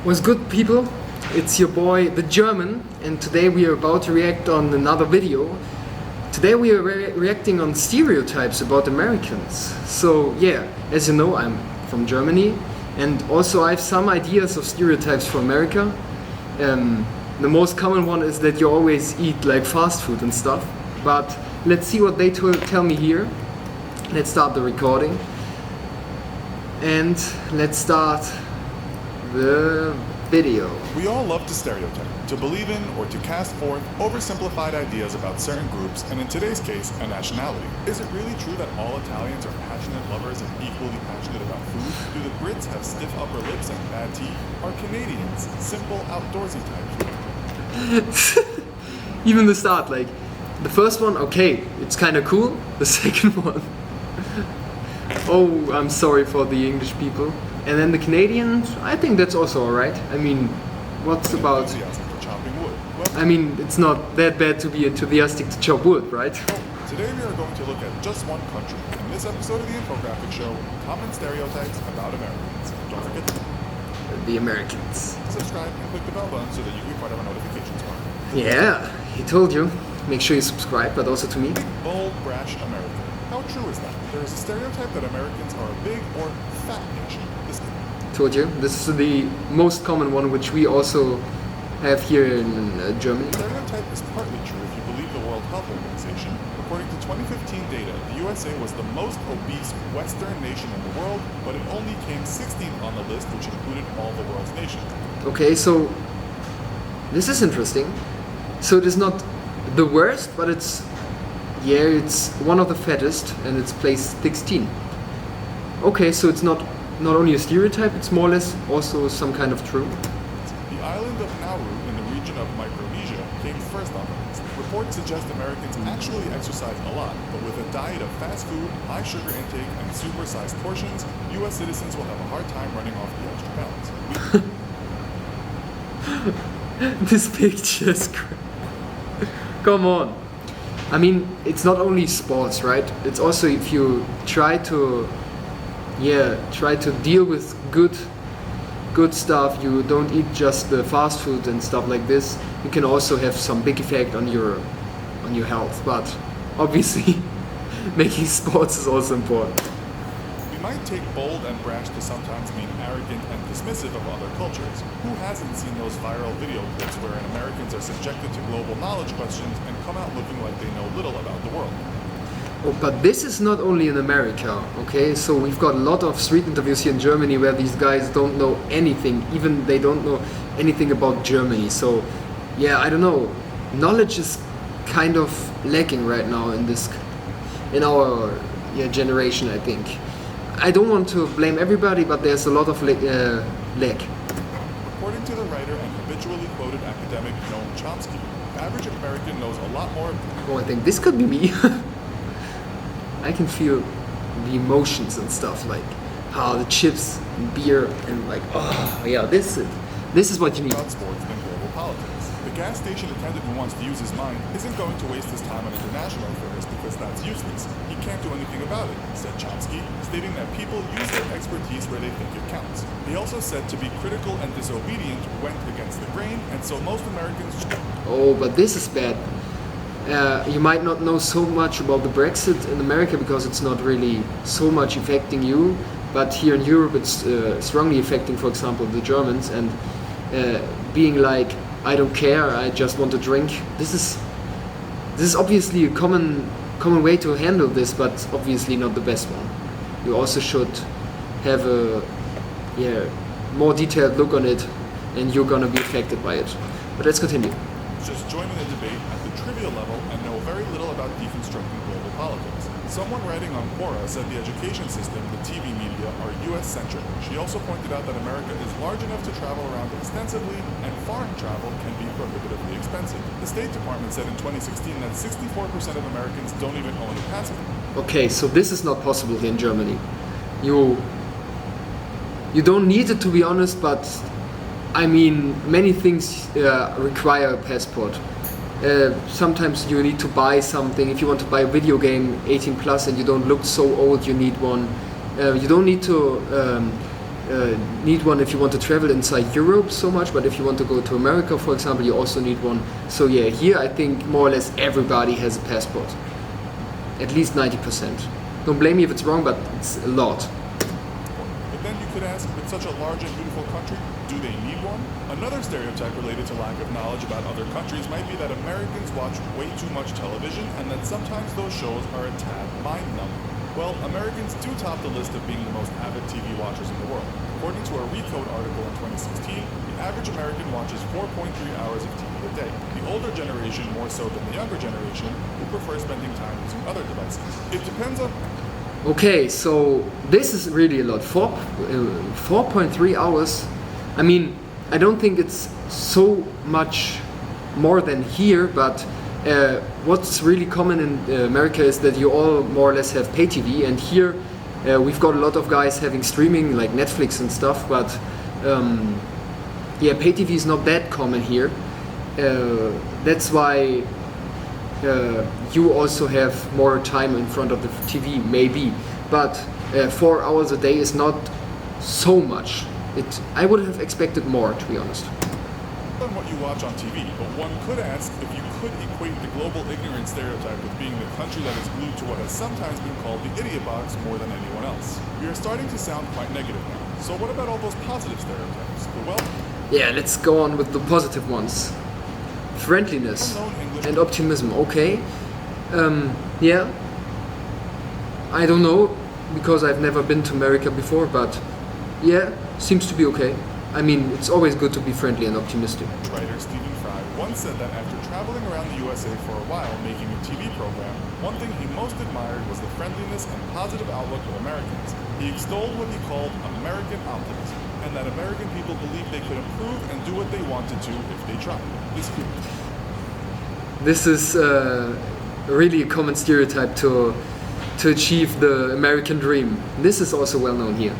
What's good, people? It's your boy, the German, and today we are about to react on another video. Today we are reacting on stereotypes about Americans. So yeah, as you know, I'm from Germany, and also I have some ideas of stereotypes for America. The most common one is that you always eat like fast food and stuff, but let's see what they tell me here. Let's start the recording, and let's start the video. We all love to stereotype, to believe in or to cast forth oversimplified ideas about certain groups, and in today's case, a nationality. Is it really true that all Italians are passionate lovers and equally passionate about food? Do the Brits have stiff upper lips and bad teeth? Are Canadians simple, outdoorsy types? Even the start, like, the first one, okay, it's kind of cool. The second one, oh, I'm sorry for the English people. And then the Canadians, I think that's also alright. I mean, what's about... Enthusiasm for chopping wood. Well, I mean, it's not that bad to be enthusiastic to chop wood, right? today we are going to look at just one country. In this episode of the infographic show, common stereotypes about Americans. Don't forget to The Americans. subscribe and click the bell button so that you can be part of our notifications bar. Yeah, he told you. Make sure you subscribe, but also to me. Bold, brash America. How true is that? There is a stereotype that Americans are a big or fat nation. This Told you. This is the most common one, which we also have here in Germany. stereotype is partly true if you believe the World Health Organization. According to 2015 data, the USA was the most obese Western nation in the world, but it only came 16th on the list, which included all the world's nations. Okay, so this is interesting. So it is not the worst, but it's one of the fattest, and it's placed 16. Okay, so it's not only a stereotype, it's more or less also some kind of true. The island of Nauru in the region of Micronesia came first on the list. Reports suggest Americans actually exercise a lot, but with a diet of fast food, high sugar intake, and supersized portions, U.S. citizens will have a hard time running off the extra pounds. This picture is great. Come on. I mean, it's not only sports, right? It's also if you try to deal with good stuff, you don't eat just the fast food and stuff like this, you can also have some big effect on your health. But obviously making sports is also important. We might take bold and brash to sometimes mean arrogant and dismissive of other cultures. Who hasn't seen those viral video clips wherein Americans are subjected to global knowledge questions and come out looking like they know little about the world? Oh, but this is not only in America, okay? So we've got a lot of street interviews here in Germany where these guys don't know anything, even they don't know anything about Germany. So yeah, I don't know. Knowledge is kind of lacking right now in our generation, I think. I don't want to blame everybody, but there's a lot of lack. According to the writer and habitually quoted academic Noam Chomsky, the average American knows a lot more. Oh, I think this could be me. I can feel the emotions and stuff, like the chips and beer and like, oh yeah, this is what you need. About sports than global politics. The gas station attendant who wants to use his mind isn't going to waste his time on international affairs because that's useless. He can't do anything about it, said Chomsky, stating that people use their expertise where they think it counts. He also said to be critical and disobedient went against the grain, and so most Americans... Oh, but this is bad. You might not know so much about the Brexit in America because it's not really so much affecting you, but here in Europe it's strongly affecting, for example, the Germans, and being like, I don't care, I just want to drink. This is obviously a common way to handle this, but obviously not the best one. You also should have a more detailed look on it, and you're gonna be affected by it. But let's continue. Just join in the debate at the trivial level and know very little about deconstructing global politics. Someone writing on Quora said the education system, the TV media, are US-centric. She also pointed out that America is large enough to travel around extensively, and foreign travel can be prohibitively expensive. The State Department said in 2016 that 64% of Americans don't even own a passport. Okay, so this is not possible here in Germany. You don't need it, to be honest, but I mean, many things require a passport. Sometimes you need to buy something. If you want to buy a video game 18 plus and you don't look so old, you need one. You don't need to need one if you want to travel inside Europe so much, but if you want to go to America, for example, you also need one. So yeah, here I think more or less everybody has a passport. At least 90%. Don't blame me if it's wrong, but it's a lot. But then you could ask, with such a large and beautiful country, do they need one? Another stereotype related to lack of knowledge about other countries might be that Americans watch way too much television and that sometimes those shows are a tad mind-numbing. Well, Americans do top the list of being the most avid TV watchers in the world. According to a Recode article in 2016, the average American watches 4.3 hours of TV a day. The older generation more so than the younger generation, who prefer spending time using other devices. It depends on... Okay, so this is really a lot. 4.3 hours. I mean, I don't think it's so much more than here, but what's really common in America is that you all more or less have pay TV, and here we've got a lot of guys having streaming like Netflix and stuff, but yeah, pay TV is not that common here. That's why you also have more time in front of the TV, maybe, but 4 hours a day is not so much. I would have expected more, to be honest. On what you watch on TV, but one could ask if you could equate the global ignorance stereotype with being the country that is glued to what has sometimes been called the idiot box more than anyone else. We are starting to sound quite negative now. So what about all those positive stereotypes? Well, yeah, let's go on with the positive ones. Friendliness and optimism. Okay. Yeah. I don't know, because I've never been to America before, but yeah, seems to be okay. I mean, it's always good to be friendly and optimistic. Writer Stephen Fry once said that after traveling around the USA for a while making a TV program, one thing he most admired was the friendliness and positive outlook of Americans. He extolled what he called American optimism, and that American people believed they could improve and do what they wanted to if they tried. This is really a common stereotype to achieve the American dream. This is also well known here.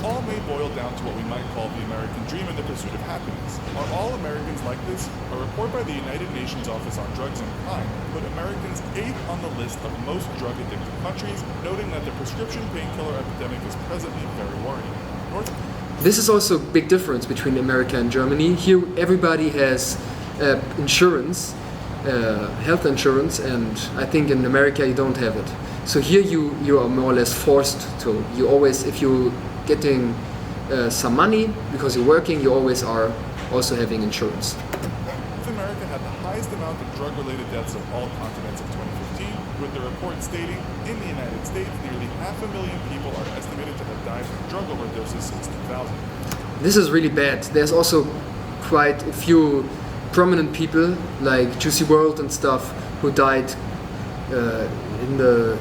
All may boil down to what we might call the American dream in the pursuit of happiness. Are all Americans like this? A report by the United Nations Office on Drugs and Crime put Americans 8th on the list of most drug-addicted countries, noting that the prescription painkiller epidemic is presently very worrying. This is also a big difference between America and Germany. Here everybody has insurance, health insurance, and I think in America you don't have it. So here you are more or less forced to. You always, if you getting some money because you're working, you always are also having insurance. America had the highest amount of drug-related deaths of all continents in 2015, with the report stating in the United States nearly 500,000 people are estimated to have died from drug overdoses since 2000. This is really bad. There's also quite a few prominent people like Juicy WRLD and stuff who died in the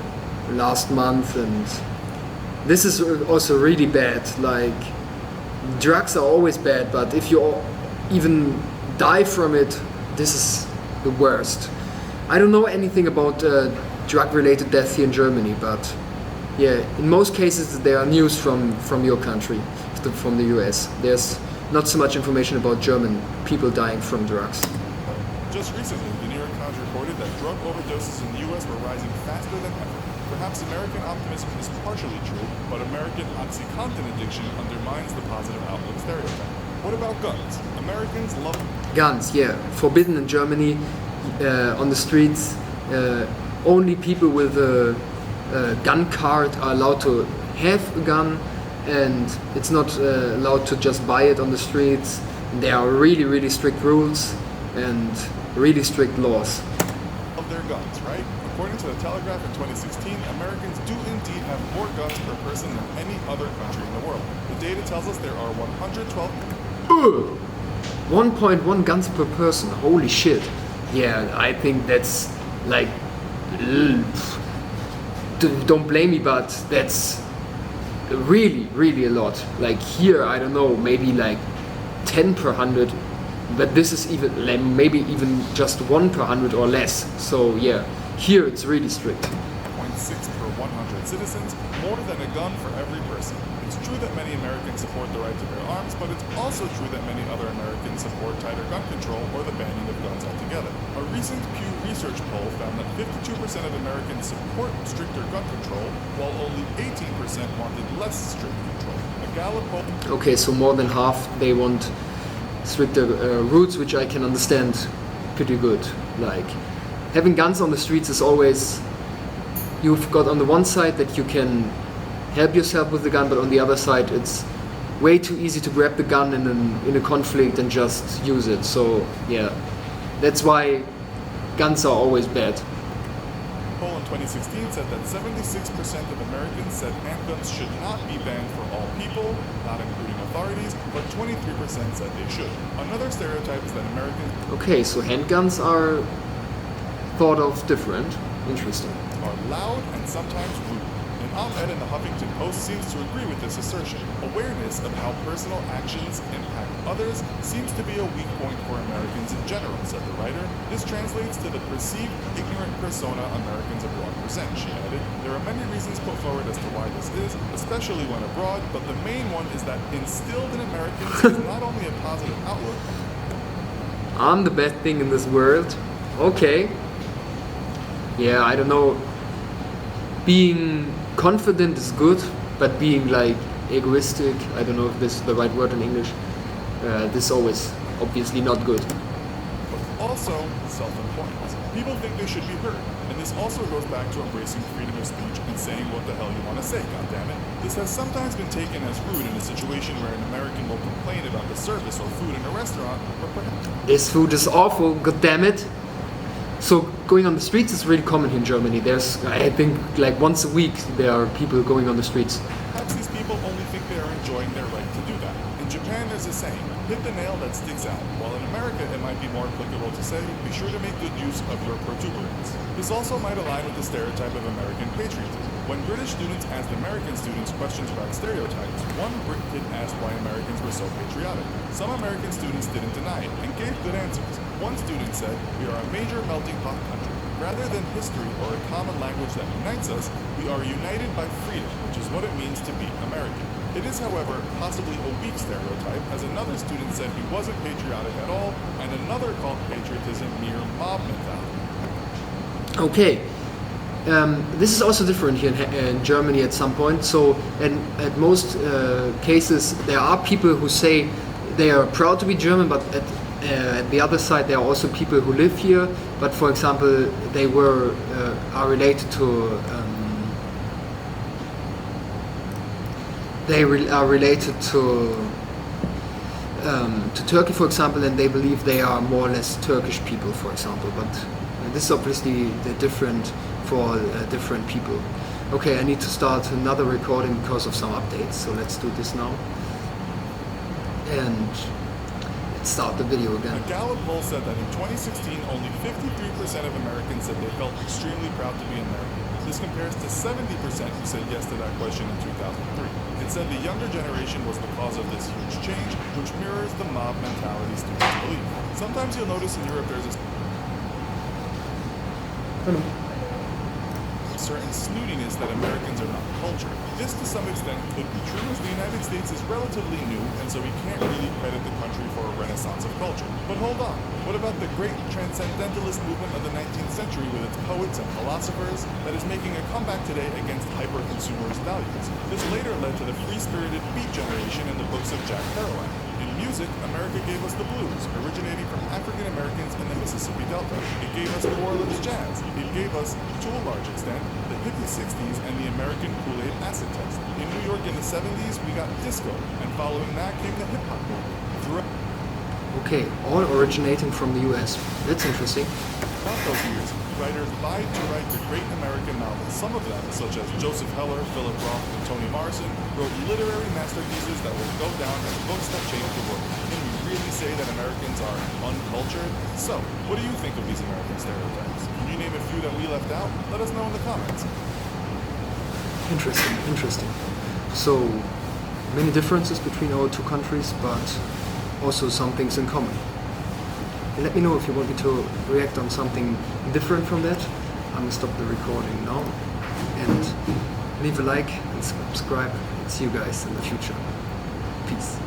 last month, and this is also really bad. Like, drugs are always bad, but if you even die from it, this is the worst. I don't know anything about drug-related deaths here in Germany, but yeah, in most cases there are news from your country, from the US. There's not so much information about German people dying from drugs. Just recently, the New York Times reported that drug overdoses in the US were rising faster than ever. Perhaps American optimism is partially true, but American OxyContin addiction undermines the positive outlook stereotype. What about guns? Americans love guns, yeah. Forbidden in Germany on the streets. Only people with a gun card are allowed to have a gun, and it's not allowed to just buy it on the streets. There are really, really strict rules and really strict laws. Of their guns, right? According to the Telegraph in 2016, Americans do indeed have more guns per person than any other country in the world. The data tells us there are 112 1.1 guns per person. Holy shit. Yeah, I think that's like, don't blame me, but that's really, really a lot. Like here, I don't know, maybe like 10 per 100, but this is even like maybe even just 1 per 100 or less. So yeah, here it's really strict. 0.6 per 100 citizens, more than a gun for every person. It's true that many Americans support the right to bear arms, but it's also true that many other Americans support tighter gun control or the banning of guns altogether. A recent Pew Research poll found that 52% of Americans support stricter gun control, while only 18% wanted less strict control. A Gallup poll... Okay, so more than half they want stricter rules, which I can understand pretty good. Like, having guns on the streets is always... You've got on the one side that you can help yourself with the gun, but on the other side it's way too easy to grab the gun in a conflict and just use it. So yeah, that's why guns are always bad. Poll in 2016 said that 76% of Americans said handguns should not be banned for all people, not including authorities, but 23% said they should. Another stereotype is that Americans... Okay, so handguns are thought of different. Interesting. ...are loud and sometimes rude. An op-ed in the Huffington Post seems to agree with this assertion. Awareness of how personal actions impact others seems to be a weak point for Americans in general, said the writer. This translates to the perceived ignorant persona Americans abroad present, she added. There are many reasons put forward as to why this is, especially when abroad, but the main one is that instilled in Americans is not only a positive outlook... I'm the bad thing in this world. Okay. Yeah, I don't know. Being confident is good, but being like egoistic, I don't know if this is the right word in English, this is always obviously not good. But also self-importance. People think they should be heard, and this also goes back to embracing freedom of speech and saying what the hell you want to say, goddammit. This has sometimes been taken as rude in a situation where an American will complain about the service or food in a restaurant, or perhaps... This food is awful, goddammit. So going on the streets is really common here in Germany. There's, I think, like once a week there are people going on the streets. Perhaps these people only think they are enjoying their right to do that. In Japan, there's a saying, hit the nail that sticks out. While in America, it might be more applicable to say, be sure to make good use of your protuberance. This also might align with the stereotype of American patriotism. When British students asked American students questions about stereotypes, one Brit kid asked why Americans were so patriotic. Some American students didn't deny it and gave good answers. One student said, we are a major melting pot country. Rather than history or a common language that unites us, we are united by freedom, which is what it means to be American. It is, however, possibly a weak stereotype, as another student said he wasn't patriotic at all, and another called patriotism mere mob mentality. Okay. This is also different here in Germany at some point. So at most cases there are people who say they are proud to be German, but at the other side there are also people who live here, but for example they are related to are related to Turkey, for example, and they believe they are more or less Turkish people, for example. But this is obviously different for different people. Okay, I need to start another recording because of some updates, so let's do this now. And let's start the video again. A Gallup poll said that in 2016, only 53% of Americans said they felt extremely proud to be American. This compares to 70% who said yes to that question in 2003. It said the younger generation was the cause of this huge change, which mirrors the mob mentality students believe. Sometimes you'll notice in Europe there's a certain snootiness that Americans are not cultured. This to some extent could be true, as the United States is relatively new, and so we can't really credit the country for a renaissance of culture. But hold on, what about the great transcendentalist movement of the 19th century with its poets and philosophers that is making a comeback today against hyper-consumerist values? This later led to the free-spirited Beat generation in the books of Jack Kerouac. In music, America gave us the blues, originating from African Americans in the Mississippi Delta. It gave us New Orleans jazz. It gave us, to a large extent, the hippie 60s and the American Kool-Aid acid test. In New York in the 70s, we got disco, and following that came the hip-hop movement. Okay, all originating from the US. That's interesting. Throughout those years, writers vied to write the great American novels. Some of them, such as Joseph Heller, Philip Roth, and Toni Morrison, wrote literary masterpieces that will go down as books that changed the world. Can we really say that Americans are uncultured? So, what do you think of these American stereotypes? Can you name a few that we left out? Let us know in the comments. Interesting, interesting. So, many differences between our two countries, but also some things in common. Let me know if you want me to react on something different from that. I'm gonna stop the recording now and leave a like and subscribe. See you guys in the future. Peace.